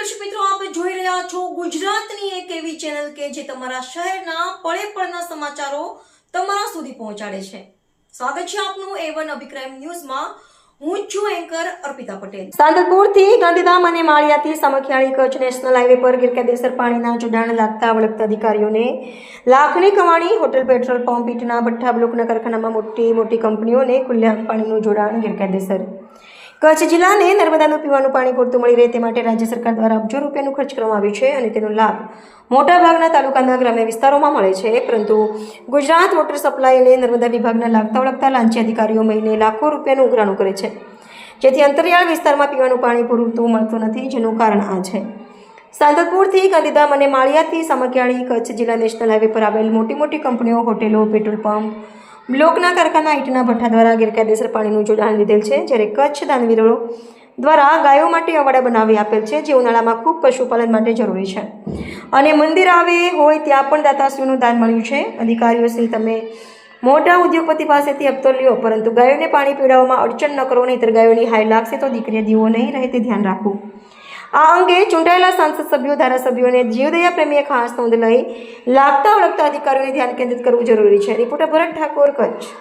દર્શક મિત્રો, આપ જોઈ રહ્યા છો ગુજરાતની એક એવી ચેનલ કે જે તમારા શહેરના પળે પળના સમાચારો તમારા સુધી પહોંચાડે છે. સ્વાગત છે આપનું A1 અભિક્રાઇમ ન્યૂઝમાં. હું છું એન્કર અર્પિતા પટેલ. સાંતલપુરથી ગાંધીધામ અને માળિયાથી સામખિયાળી કચ્છ નેશનલ હાઈવે પર ગેરકાયદેસર પાણીના જોડાણ લાગતા વળગતા અધિકારીઓને લાખની કમાણી. હોટલ, પેટ્રોલ પંપ, ઈંટના ભઠ્ઠા, બ્લોકના કારખાનામાં મોટી કંપનીઓને ખુલ્લેઆમ પાણીનું જોડાણ ગેરકાયદેસર. કચ્છ જિલ્લાને નર્મદાનું પીવાનું પાણી પૂરતું મળી રહે તે માટે રાજ્ય સરકાર દ્વારા અબજો રૂપિયાનું ખર્ચ કરવામાં આવ્યું છે અને તેનો લાભ મોટાભાગના તાલુકાના ગ્રામ્ય વિસ્તારોમાં મળે છે. પરંતુ ગુજરાત વોટર સપ્લાય અને નર્મદા વિભાગના લાગતા વળગતા લાંચી અધિકારીઓ મહિને લાખો રૂપિયાનું ઉઘરાણું કરે છે, જેથી અંતરિયાળ વિસ્તારમાં પીવાનું પાણી પૂરતું મળતું નથી, જેનું કારણ આ છે. સાંતલપુરથી ગાંધીધામ અને માળિયાથી સામખિયાળી કચ્છ જિલ્લા નેશનલ હાઈવે પર આવેલ મોટી કંપનીઓ, હોટેલો, પેટ્રોલ પંપ, બ્લોકના કારખાના, ઈંટના ભઠ્ઠા દ્વારા ગેરકાયદેસર પાણીનું જોડાણ લીધેલ છે. જ્યારે કચ્છ દાનવીરો દ્વારા ગાયો માટે અવાડા બનાવી આપેલ છે, જે ઉનાળામાં ખૂબ પશુપાલન માટે જરૂરી છે અને મંદિર આવે હોય ત્યાં પણ દાતાશ્રીનું દાન મળ્યું છે. અધિકારીઓ શ્રી, તમે મોટા ઉદ્યોગપતિ પાસેથી હપ્તો લ્યો, પરંતુ ગાયોને પાણી પીવડાવવામાં અડચણ ન કરો, નહીંતર ગાયોની હાય લાગશે તો દીકરીએ દીવો નહીં રહે તે ધ્યાન રાખવું. આ અંગે ચૂંટાયેલા સાંસદ સભ્યો, ધારાસભ્યોને જીવદયા પ્રેમીએ ખાસ નોંધ લઈ લાગતા વળગતા અધિકારીઓને ધ્યાન કેન્દ્રિત કરવું જરૂરી છે. રિપોર્ટર ભરત ઠાકોર, કચ્છ.